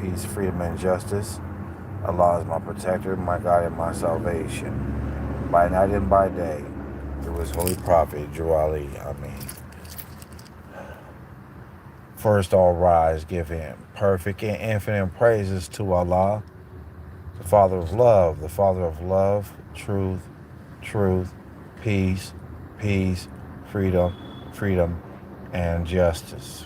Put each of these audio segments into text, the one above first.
peace, freedom, and justice. Allah is my protector, my God, and my salvation. By night and by day, through his holy prophet, Drew Ali. Amen. First, all rise, give him perfect and infinite praises to Allah, the Father of love, truth, peace, freedom, and justice.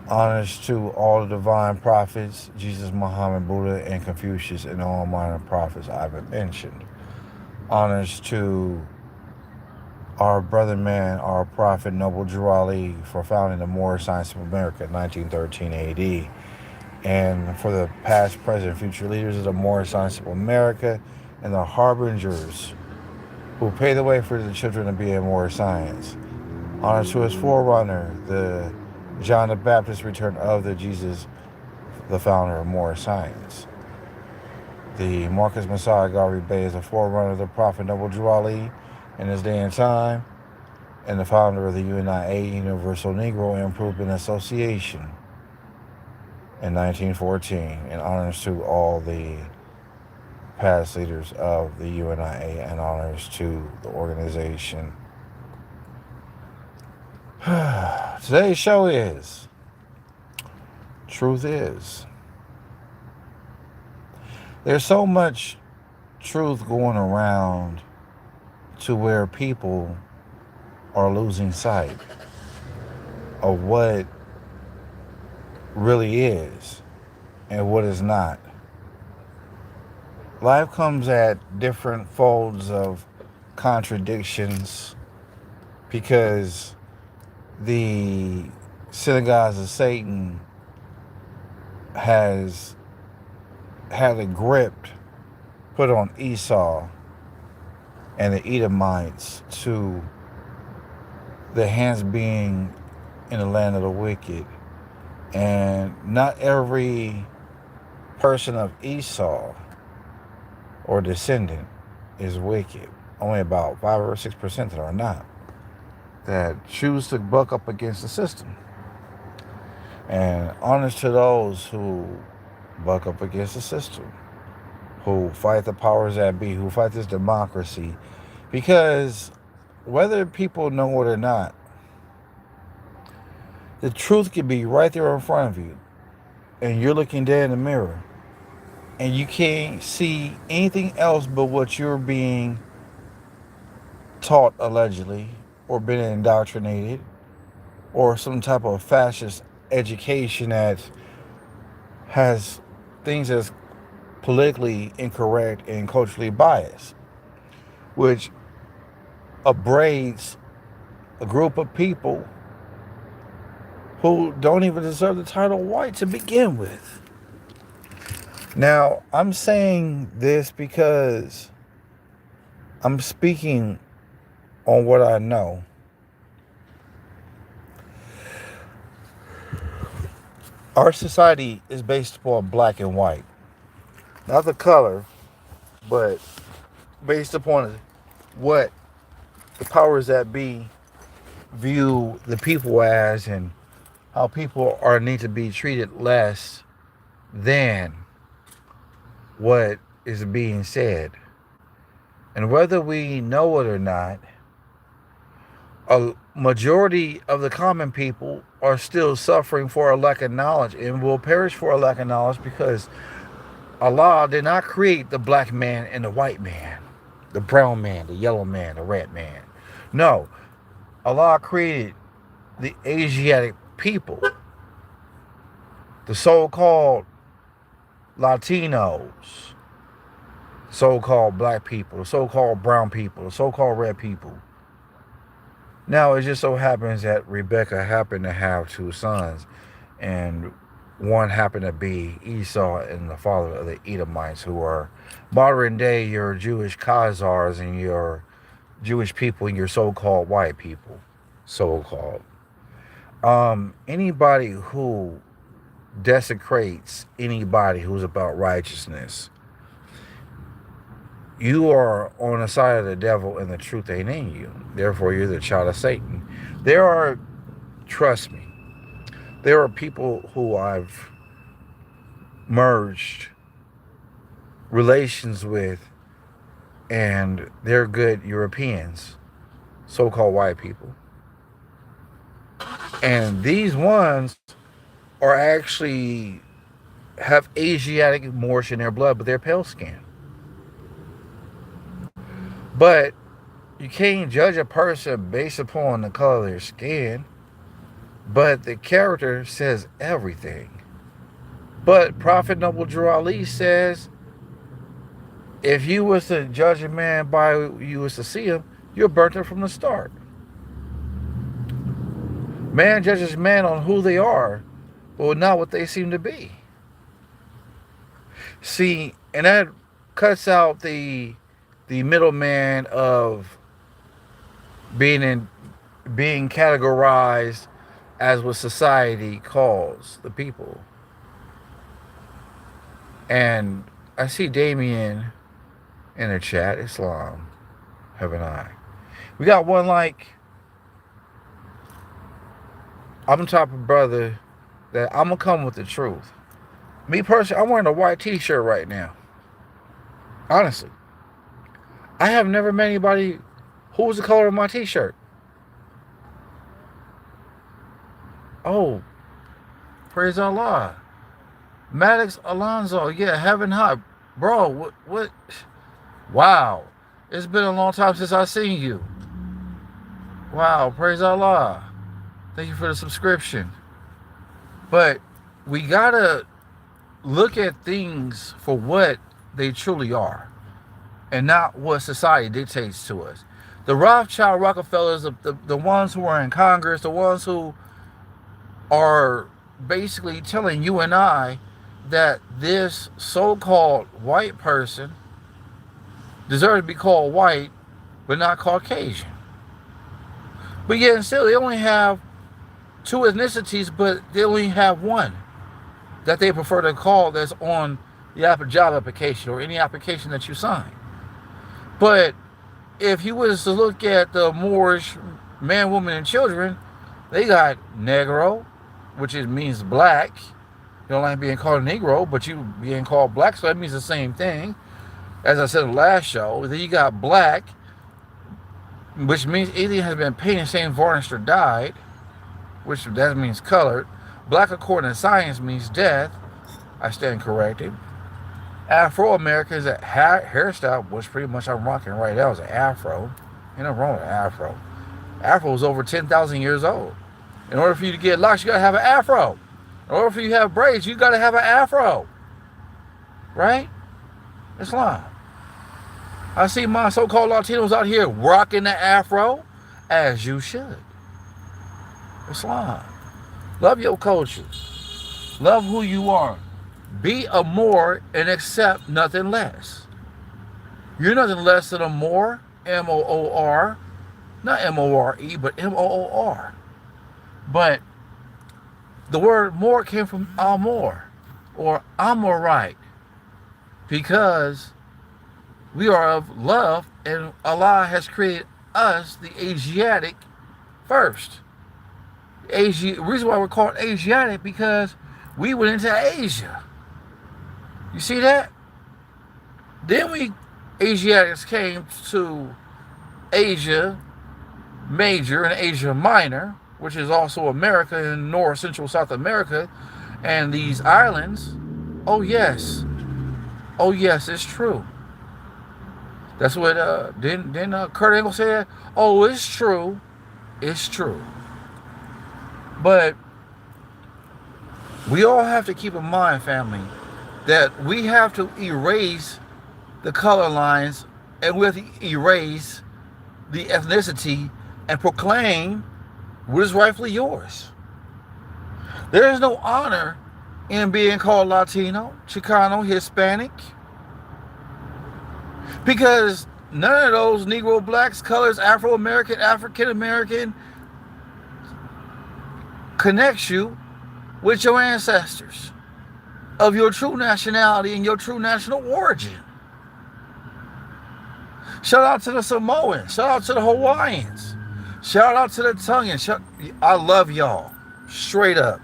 Honors to all the divine prophets, Jesus, Muhammad, Buddha, and Confucius, and all minor prophets I've mentioned. Honors to our brother man, our prophet, Noble Drew Ali, for founding the Moorish Science of America in 1913 AD. And for the past, present, future leaders of the Moorish Science of America and the harbingers who paved the way for the children to be in Moorish science. Honor to his forerunner, the John the Baptist, return of the Jesus, the founder of Moorish science. The Marcus Messiah Garvey Bay is the forerunner of the Prophet Noble Drew Ali in his day and time, and the founder of the UNIA, Universal Negro Improvement Association, in 1914, and honors to all the past leaders of the UNIA and honors to the organization. Today's show is Truth Is. There's so much truth going around to where people are losing sight of what really is and what is not. Life comes at different folds of contradictions because the synagogues of Satan has had a grip put on Esau and the Edomites to the hands being in the land of the wicked. And not every person of Esau or descendant is wicked. Only about 5 or 6% that are not, that choose to buck up against the system. And honest to those who buck up against the system, who fight the powers that be, who fight this democracy. Because whether people know it or not, the truth could be right there in front of you, and you're looking dead in the mirror, and you can't see anything else but what you're being taught allegedly, or been indoctrinated, or some type of fascist education that has things that's politically incorrect and culturally biased, which abrades a group of people who don't even deserve the title white to begin with. Now, I'm saying this because I'm speaking on what I know. Our society is based upon black and white. Not the color, but based upon what the powers that be view the people as, and how people are need to be treated less than what is being said. And whether we know it or not, a majority of the common people are still suffering for a lack of knowledge and will perish for a lack of knowledge, because Allah did not create the black man and the white man, the brown man, the yellow man, the red man. No, Allah created the Asiatic people, the so-called Latinos, so-called black people, the so-called brown people, the so-called red people. Now, it just so happens that Rebecca happened to have 2 sons, and one happened to be Esau and the father of the Edomites, who are modern day your Jewish Khazars and your Jewish people and your so-called white people, so-called. Anybody who desecrates anybody who's about righteousness, you are on the side of the devil and the truth ain't in you. Therefore, you're the child of Satan. Trust me, There are people who I've merged relations with, and they're good Europeans, so-called white people. And these ones are actually have Asiatic Moorish in their blood, but they're pale skinned. But you can't judge a person based upon the color of their skin, but the character says everything. But Prophet Noble Drew Ali says, if you was to judge a man by you was to see him, you're burnt up from the start. Man judges man on who they are, but not what they seem to be. See, and that cuts out the middleman of being categorized as what society calls the people. And I see Damien in the chat. Islam, haven't I? We got one like, I'm the type of brother that I'm gonna come with the truth. Me personally, I'm wearing a white t-shirt right now. Honestly, I have never met anybody who was the color of my t-shirt. Oh, praise Allah. Maddox Alonso, yeah, Heaven High. Bro, what? Wow. It's been a long time since I've seen you. Wow, praise Allah. Thank you for the subscription. But we gotta look at things for what they truly are, and not what society dictates to us. The Rothschild Rockefellers, the ones who are in Congress, the ones who are basically telling you and I that this so-called white person deserves to be called white, but not Caucasian. But yet and still, they only have two ethnicities, but they only have one that they prefer to call that's on the job application or any application that you sign. But if you was to look at the Moorish man, woman, and children, they got Negro, which means black. You don't like being called a Negro, but you being called black, so that means the same thing. As I said in the last show, then you got black, which means either has been painted, stained, varnished, or dyed, which that means colored. Black, according to science, means death. I stand corrected. Afro-American is a hairstyle, which pretty much I'm rocking right now is an afro. Ain't nothing wrong with an afro. Afro is over 10,000 years old. In order for you to get locks, you gotta have an afro. In order for you to have braids, you gotta have an afro. Right? Islam. I see my so-called Latinos out here rocking the afro, as you should. Islam. Love your culture. Love who you are. Be a Moor and accept nothing less. You're nothing less than a Moor, M-O-O-R, not M-O-R-E, but M-O-O-R. But the word Moor came from Amor, or Amorite, because we are of love, and Allah has created us, the Asiatic, first. The reason why we're called Asiatic, because we went into Asia. You see that? Then Asiatics came to Asia Major and Asia Minor, which is also America and North, Central, South America, and these islands. Oh yes, it's true. That's what didn't Kurt Angle say that? Oh, it's true, But we all have to keep in mind, family, that we have to erase the color lines, and we have to erase the ethnicity and proclaim what is rightfully yours. There is no honor in being called Latino, Chicano, Hispanic, because none of those Negro, blacks, colors, Afro-American, African-American connects you with your ancestors of your true nationality and your true national origin. Shout out to the Samoans. Shout out to the Hawaiians. Shout out to the Tongan. I love y'all. Straight up.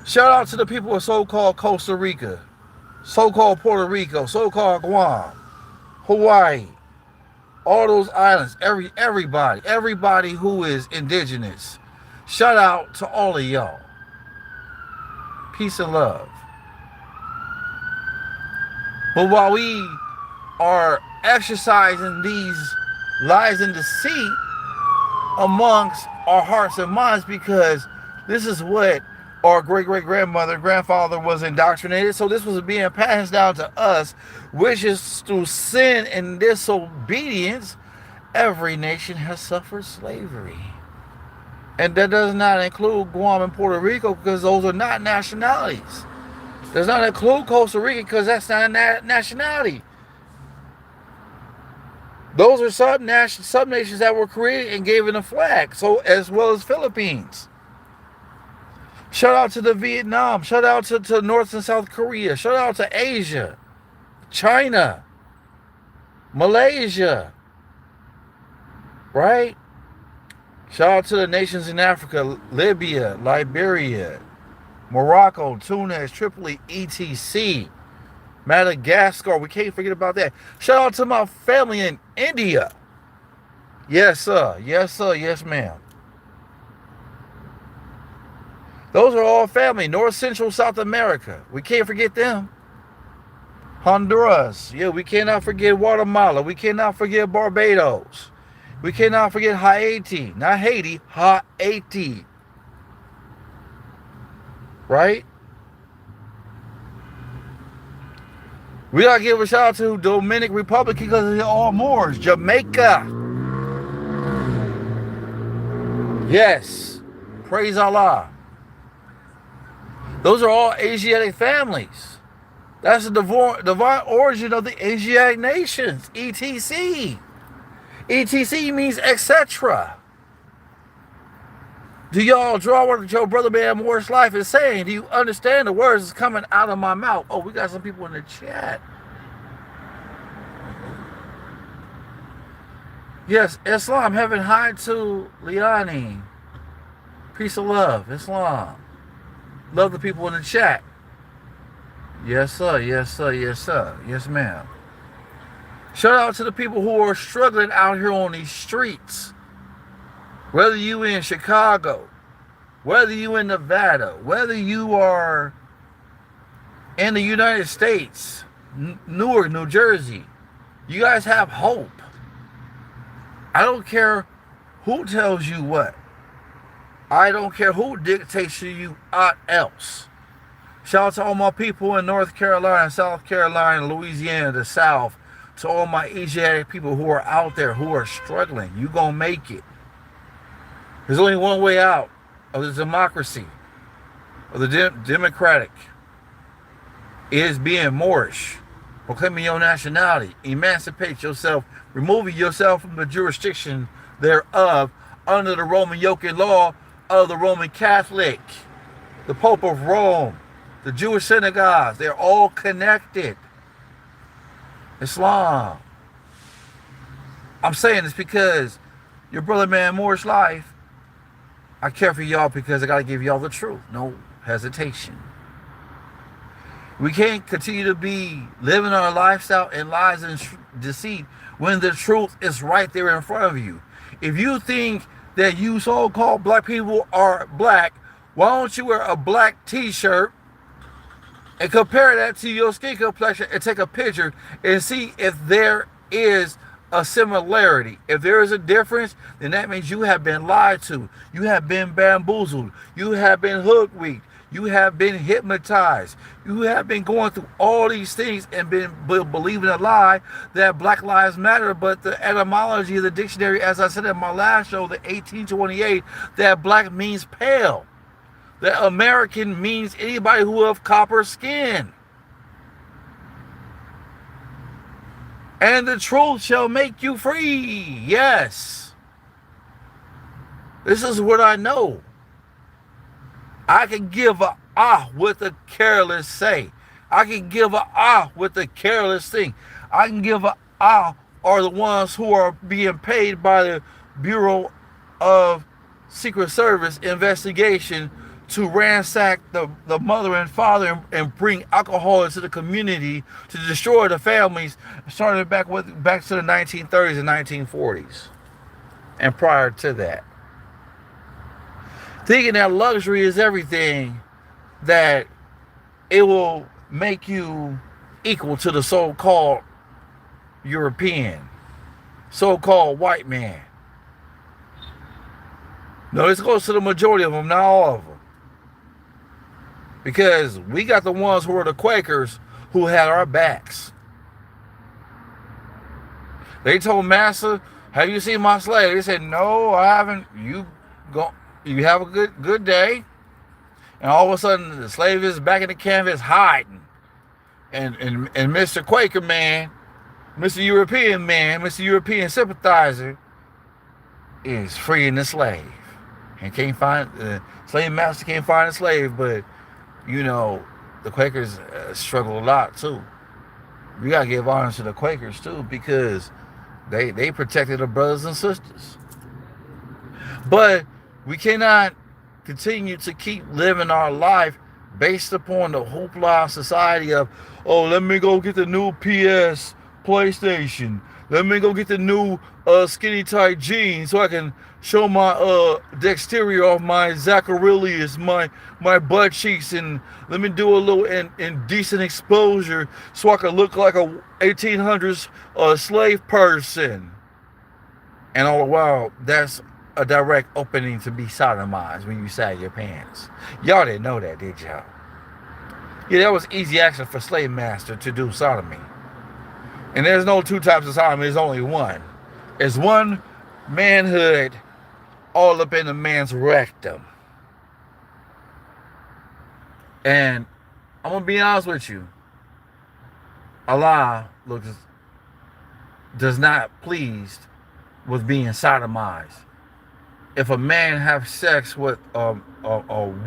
Shout out to the people of so-called Costa Rica, so-called Puerto Rico, so-called Guam, Hawaii, all those islands, everybody who is indigenous. Shout out to all of y'all. Peace and love. But while we are exercising these lies and deceit amongst our hearts and minds, because this is what our great-great-grandmother, grandfather was indoctrinated, so this was being passed down to us, which is through sin and disobedience, every nation has suffered slavery. And that does not include Guam and Puerto Rico, because those are not nationalities. Does not include Costa Rica, because that's not a nationality. Those are sub-nations that were created and given a flag, so as well as Philippines. Shout out to the Vietnam. Shout out to North and South Korea. Shout out to Asia, China, Malaysia, right? Shout out to the nations in Africa, Libya, Liberia, Morocco, Tunis, Tripoli, etc. Madagascar, we can't forget about that. Shout out to my family in India. Yes, sir. Yes, sir. Yes, ma'am. Those are all family. North, Central, South America. We can't forget them. Honduras. Yeah, we cannot forget Guatemala. We cannot forget Barbados. We cannot forget Haiti. Not Haiti, Haiti. Right? We gotta give a shout out to Dominican Republic because they're all Moors. Jamaica. Yes. Praise Allah. Those are all Asiatic families. That's the divine origin of the Asiatic nations. ETC. ETC means etc. Do y'all draw what your brother man Morris Life is saying? Do you understand the words that's coming out of my mouth? Oh, we got some people in the chat. Yes, Islam. Heaven hi to Liani. Peace of love. Islam. Love the people in the chat. Yes, sir. Yes, sir. Yes, sir. Yes, ma'am. Shout out to the people who are struggling out here on these streets. Whether you in Chicago, whether you in Nevada, whether you are in the United States, Newark, New Jersey, you guys have hope. I don't care who tells you what. I don't care who dictates to you else. Shout out to all my people in North Carolina, South Carolina, Louisiana, the South, to all my Asiatic people who are out there, who are struggling. You gonna make it. There's only one way out of the democracy, of the democratic. It is being Moorish, proclaiming your nationality, emancipate yourself, removing yourself from the jurisdiction thereof under the Roman yoke and law of the Roman Catholic, the Pope of Rome, the Jewish synagogues. They're all connected. Islam. I'm saying this because your brother man Moorish Life, I care for y'all because I got to give y'all the truth. No hesitation. We can't continue to be living our lifestyle in lies and deceit when the truth is right there in front of you. If you think that you so-called black people are black, why don't you wear a black t-shirt and compare that to your skin complexion and take a picture and see if there is a similarity. If there is a difference, then that means you have been lied to. You have been bamboozled. You have been hoodwinked. You have been hypnotized. You have been going through all these things and been believing a lie that Black Lives Matter, but the etymology of the dictionary, as I said in my last show, the 1828, that black means pale. That American means anybody who have copper skin. And the truth shall make you free. Yes. This is what I know. I can give a with a careless say. I can give a with a careless thing. I can give a are the ones who are being paid by the Bureau of Secret Service investigation to ransack the mother and father and bring alcohol into the community to destroy the families, starting back to the 1930s and 1940s and prior to that. Thinking that luxury is everything, that it will make you equal to the so-called European, so-called white man. No, this goes to the majority of them, not all of them. Because we got the ones who are the Quakers who had our backs. They told Massa, "Have you seen my slave?" They said, "No, I haven't." You have a good day. And all of a sudden, the slave is back in the canvas hiding. And Mr. Quaker man, Mr. European man, Mr. European sympathizer is freeing the slave. And can't find, the slave master can't find a slave, but, the Quakers struggle a lot too. We got to give honor to the Quakers too, because they protected the brothers and sisters. But we cannot continue to keep living our life based upon the hoopla society of, oh, let me go get the new PS PlayStation. Let me go get the new skinny tight jeans so I can show my the exterior of my Zacharilius, my butt cheeks, and let me do a little indecent exposure so I can look like a 1800s slave person. And all the while, that's a direct opening to be sodomized when you sag your pants. Y'all didn't know that, did y'all? Yeah, that was easy action for slave master to do sodomy. And there's no two types of sodomy, there's only one. It's one manhood all up in the man's rectum. And I'm going to be honest with you. Allah does not pleased with being sodomized. If a man have sex with a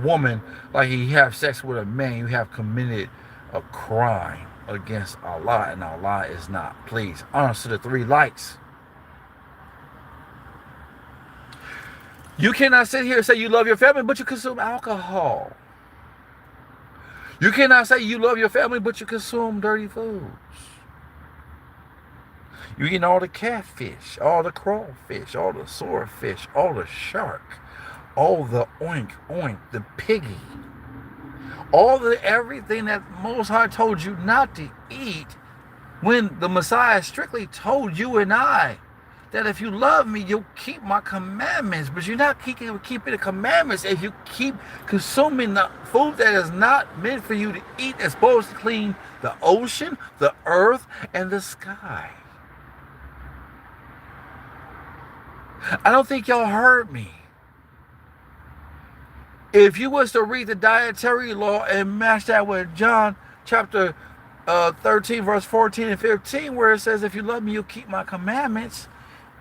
woman like he have sex with a man, you have committed a crime against Allah, and Allah is not pleased. Honest to the three lights. You cannot sit here and say you love your family, but you consume alcohol. You cannot say you love your family, but you consume dirty foods. You eating all the catfish, all the crawfish, all the swordfish, all the shark, all the oink oink, the piggy, all the everything that Most High told you not to eat, when the Messiah strictly told you and I that if you love me, you'll keep my commandments. But you're not keeping the commandments if you keep consuming the food that is not meant for you to eat, that's supposed to clean the ocean, the earth, and the sky. I don't think y'all heard me. If you was to read the dietary law and match that with John chapter 13, verse 14 and 15, where it says, if you love me, you'll keep my commandments.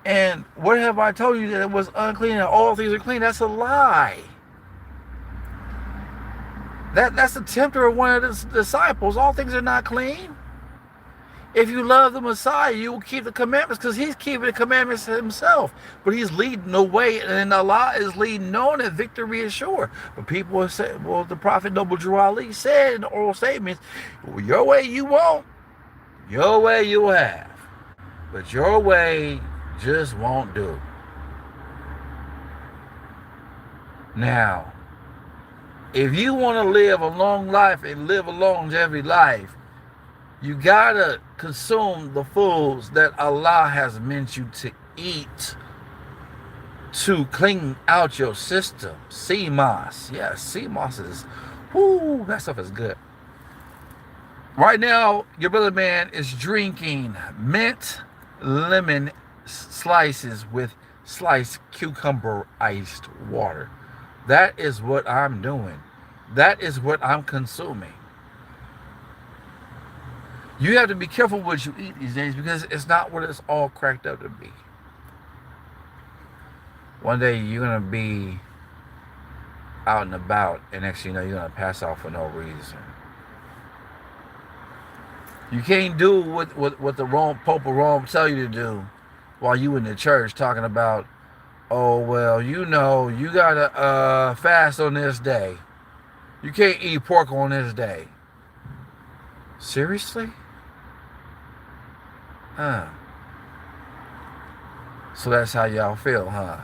And what have I told you that it was unclean and all things are clean? That's a lie. That's the tempter of one of the disciples. All things are not clean. If you love the Messiah, you will keep the commandments, because he's keeping the commandments himself. But he's leading the way, and Allah is leading on, and victory is sure. But people have said, well, the Prophet Noble Drew Ali said in the oral statements, well, your way you won't, your way you have, but your way just won't do. Now, if you want to live a long life and live a longevity life, you gotta consume the foods that Allah has meant you to eat to clean out your system. Sea moss. Yes, sea moss is, whoo, that stuff is good. Right now, your brother man is drinking mint lemon slices with sliced cucumber iced water. That is what I'm doing. That is what I'm consuming. You have to be careful what you eat these days, because it's not what it's all cracked up to be. One day you're going to be out and about, and next thing you know, you're going to pass out for no reason. You can't do what the Pope of Rome tell you to do while you in the church talking about, oh, well, you got to fast on this day. You can't eat pork on this day. Seriously? Huh. So that's how y'all feel, huh?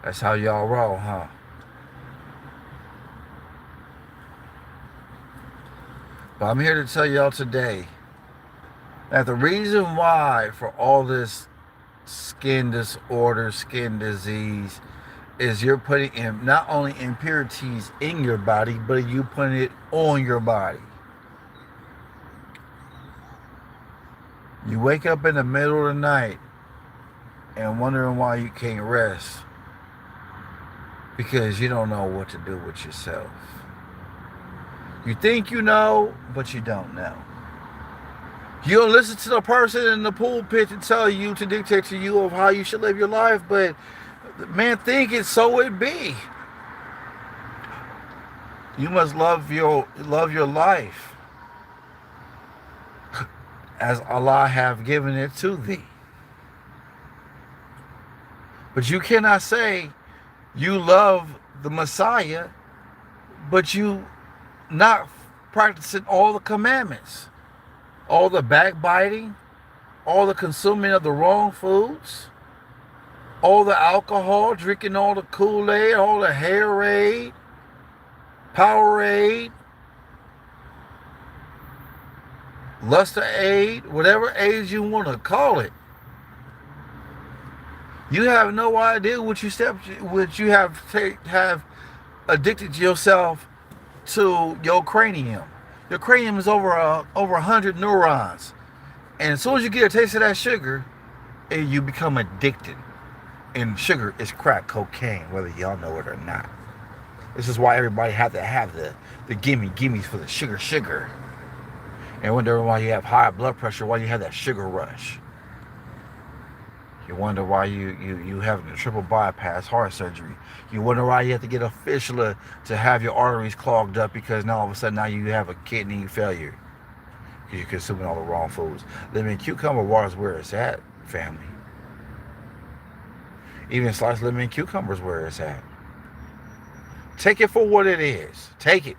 That's how y'all roll, huh? But I'm here to tell y'all today that the reason why for all this skin disorder, skin disease, is you're putting in not only impurities in your body, but you putting it on your body. You wake up in the middle of the night and wondering why you can't rest because you don't know what to do with yourself. You think you know, but you don't know. You don't listen to the person in the pulpit to tell you, to dictate to you of how you should live your life, but man, think it, so it be. You must love your life as Allah have given it to thee. But you cannot say you love the Messiah, but you not practicing all the commandments, all the backbiting, all the consuming of the wrong foods, all the alcohol, drinking all the Kool-Aid, all the Hairade, Powerade, Luster-Aid, whatever age you want to call it. You have no idea what you have addicted yourself to your cranium. Your cranium is over 100 neurons, and as soon as you get a taste of that sugar, you become addicted. And sugar is crack cocaine, whether y'all know it or not. This is why everybody had to have the gimmies for the sugar. And wonder why you have high blood pressure, why you have that sugar rush. You wonder why you have a triple bypass heart surgery. You wonder why you have to get a fistula to have your arteries clogged up, because now all of a sudden now you have a kidney failure. You're consuming all the wrong foods. Lemon cucumber water is where it's at, family. Even sliced lemon cucumber is where it's at. Take it for what it is. Take it.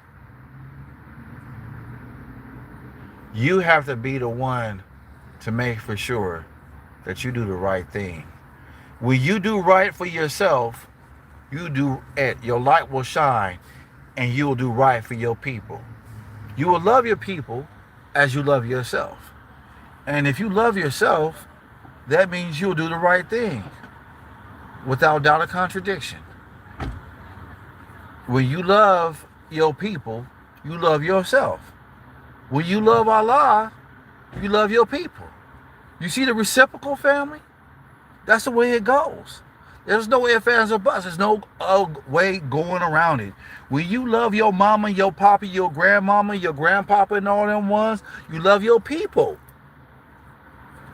You have to be the one to make for sure that you do the right thing. When you do right for yourself, you do it. Your light will shine, and you will do right for your people. You will love your people as you love yourself. And if you love yourself, that means you'll do the right thing without doubt or contradiction. When you love your people, you love yourself. When you love Allah, you love your people. You see the reciprocal, family? That's the way it goes. There's no ifs, ands, or buts. There's no way going around it. When you love your mama, your papa, your grandmama, your grandpapa, and all them ones, you love your people.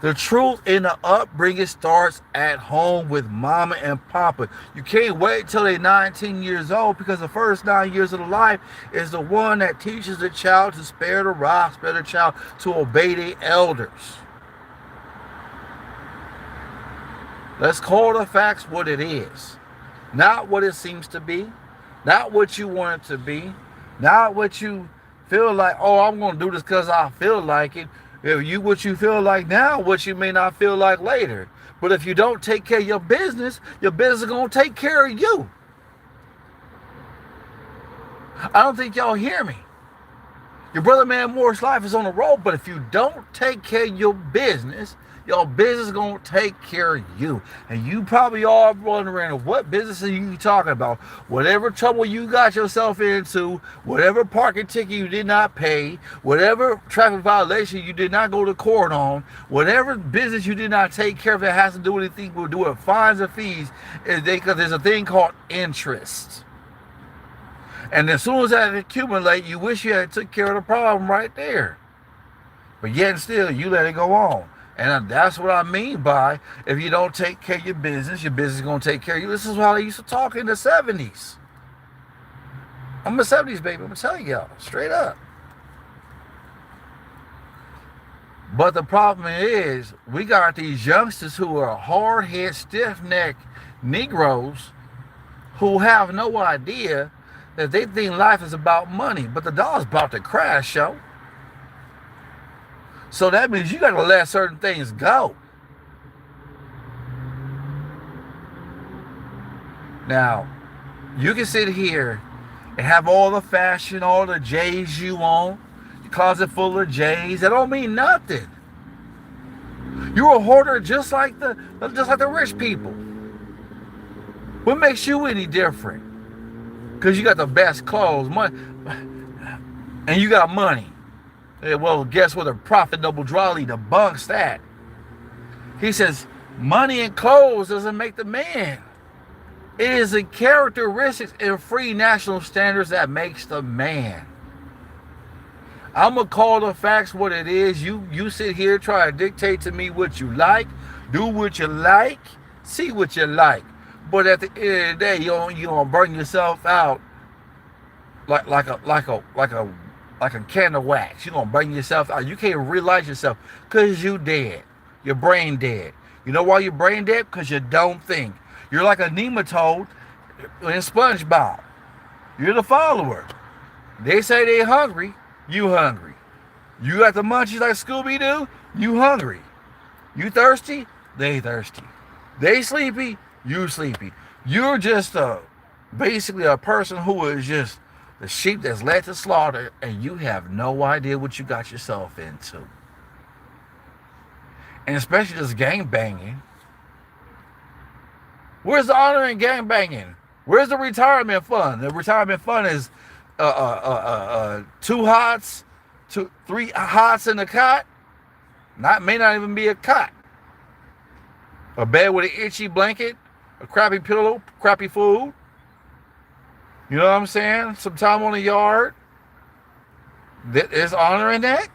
The truth in the upbringing starts at home with mama and papa. You can't wait till they're 19 years old, because the first 9 years of the life is the one that teaches the child to spare the rod, spare the child to obey the elders. Let's call the facts what it is. Not what it seems to be. Not what you want it to be. Not what you feel like, oh, I'm going to do this because I feel like it. If what you feel like now, what you may not feel like later. But if you don't take care of your business is going to take care of you. I don't think y'all hear me. Your brother man Moore's life is on the road, but if you don't take care of your business is going to take care of you. And you probably all wondering, what business are you talking about? Whatever trouble you got yourself into, whatever parking ticket you did not pay, whatever traffic violation you did not go to court on, whatever business you did not take care of that has to do with anything with doing fines and fees, because there's a thing called interest. And as soon as that accumulates, you wish you had took care of the problem right there. But yet and still, you let it go on. And that's what I mean by, if you don't take care of your business is going to take care of you. This is how they used to talk in the 70s. I'm a 70s baby. I'm going to tell y'all straight up. But the problem is, we got these youngsters who are hard-headed, stiff-necked Negroes who have no idea that they think life is about money, but the dollar's about to crash, yo. So that means you got to let certain things go. Now, you can sit here and have all the fashion, all the J's you want, your closet full of J's. That don't mean nothing. You're a hoarder just like the rich people. What makes you any different? Because you got the best clothes, money, and you got money. Well, guess what? The Prophet Noble Drawley debunks that. He says, money and clothes doesn't make the man. It is the characteristics and free national standards that makes the man. I'm going to call the facts what it is. You sit here, try to dictate to me what you like, do what you like, see what you like. But at the end of the day, you're going to burn yourself out like a can of wax. You're going to burn yourself out. You can't realize yourself because you dead. Your brain dead. You know why your brain dead? Because you don't think. You're like a nematode in SpongeBob. You're the follower. They say they hungry. You hungry. You got the munchies like Scooby-Doo. You hungry. You thirsty. They thirsty. They sleepy. You sleepy. You're just basically a person who is just the sheep that's led to slaughter, and you have no idea what you got yourself into. And especially this gang banging. Where's the honor in gang banging? Where's the retirement fund? The retirement fund is 2 hots, 3 hots in a cot. May not even be a cot. A bed with an itchy blanket, a crappy pillow, crappy food. You know what I'm saying? Some time on the yard. There's honor in that.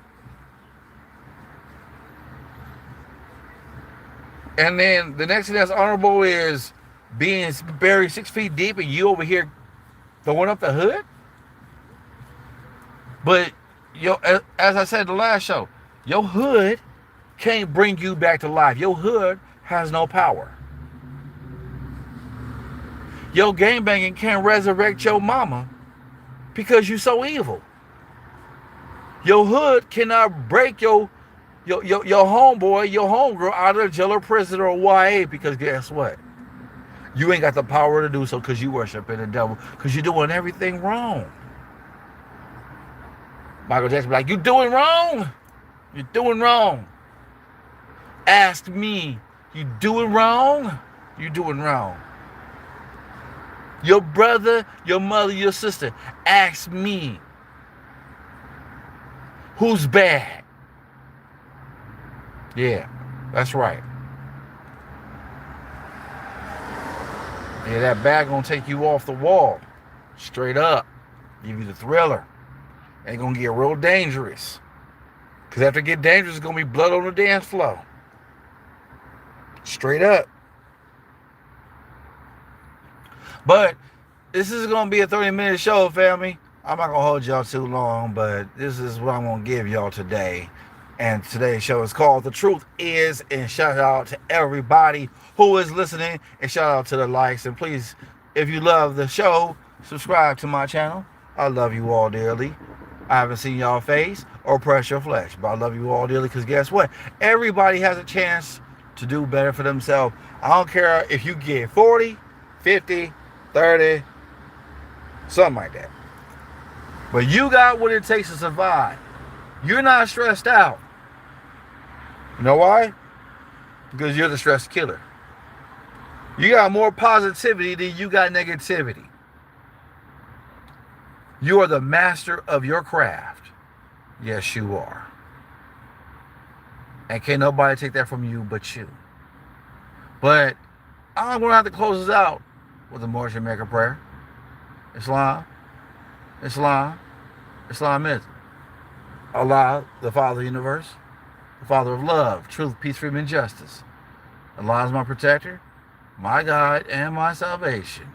And then the next thing that's honorable is being buried 6 feet deep and you over here throwing up the hood. But as I said in the last show, your hood can't bring you back to life. Your hood has no power. Your gang banging can't resurrect your mama because you're so evil. Your hood cannot break your homeboy, your homegirl out of jail or prison or YA because guess what? You ain't got the power to do so because you worshiping the devil because you're doing everything wrong. Michael Jackson be like, you doing wrong? You're doing wrong. Ask me, you doing wrong? You doing wrong. Your brother, your mother, your sister, ask me. Who's bad? Yeah, that's right. Yeah, that bag gonna take you off the wall. Straight up. Give you the thriller. Ain't gonna get real dangerous. Because after it get dangerous, it's gonna be blood on the dance floor. Straight up. But this is gonna be a 30-minute show, family. I'm not gonna hold y'all too long, but this is what I'm gonna give y'all today. And today's show is called The Truth Is, and shout out to everybody who is listening, and shout out to the likes. And please, if you love the show, subscribe to my channel. I love you all dearly. I haven't seen y'all face or press your flesh, but I love you all dearly because guess what? Everybody has a chance to do better for themselves. I don't care if you get 40, 50, 30, something like that. But you got what it takes to survive. You're not stressed out. You know why? Because you're the stress killer. You got more positivity than you got negativity. You are the master of your craft. Yes, you are. And can't nobody take that from you but you. But I'm going to have to close this out with a Morrison Maker prayer. Islam. Islam. Islamism. Allah, the Father of the universe, the Father of love, truth, peace, freedom, and justice. Allah is my protector, my guide, and my salvation,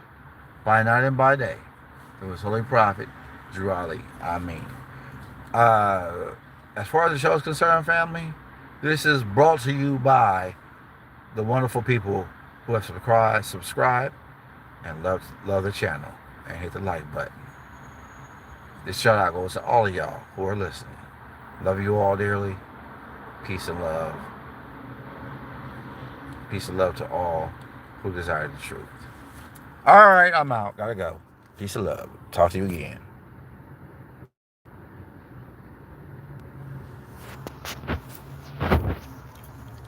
by night and by day. Through His holy prophet, Drawley. Amen. As far as the show is concerned, family, this is brought to you by the wonderful people who have subscribed, and love the channel, and hit the like button. This shout out goes to all of y'all who are listening. Love you all dearly. Peace and love. Peace and love to all who desire the truth. All right, I'm out. Gotta go. Peace and love. Talk to you again.